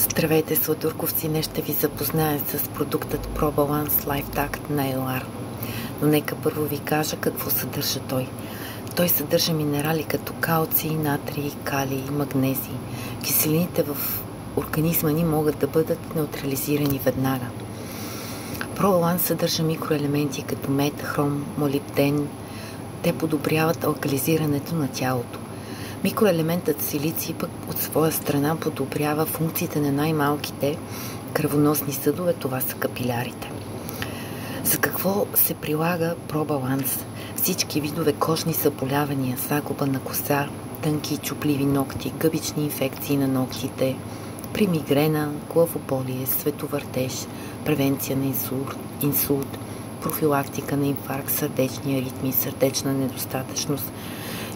Здравейте, сладурковци! Днес ще ви запозная с продуктът ProBalance LifeTact на Елар. Но нека първо ви кажа какво съдържа той. Той съдържа минерали като калций, натрий, калий, магнезий. Киселините в организма ни могат да бъдат неутрализирани веднага. ProBalance съдържа микроелементи като мед, хром, молибден. Те подобряват алкализирането на тялото. Микроелементът силиций пък от своя страна подобрява функциите на най-малките кръвоносни съдове, това са капилярите. За какво се прилага ProBalance? Всички видове кожни заболявания, загуба на коса, тънки и чупливи ногти, гъбични инфекции на ногтите, при мигрена, главоболие, световъртеж, превенция на инсулт, профилактика на инфаркт, сърдечни аритмии, сърдечна недостатъчност,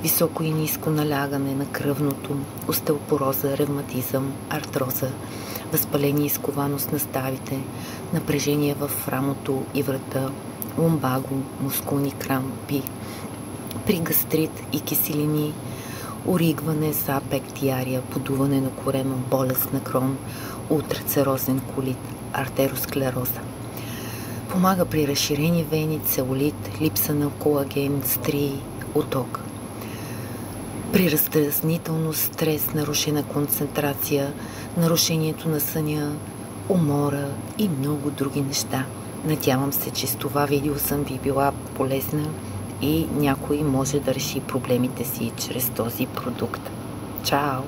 високо и ниско налягане на кръвното, остеопороза, ревматизъм, артроза, възпаление и скованост на ставите, напрежение в рамото и врата, ломбаго, мускулни крампи, при гастрит и киселини, оригване, запек, диария, подуване на корема, болест на Крон, ултрацерозен колит, артеросклероза. Помага при разширени вени, целулит, липса на колаген, стрии, оток. При раздразнителност, стрес, нарушена концентрация, нарушението на съня, умора и много други неща. Надявам се, че с това видео съм ви била полезна и някой може да реши проблемите си чрез този продукт. Чао!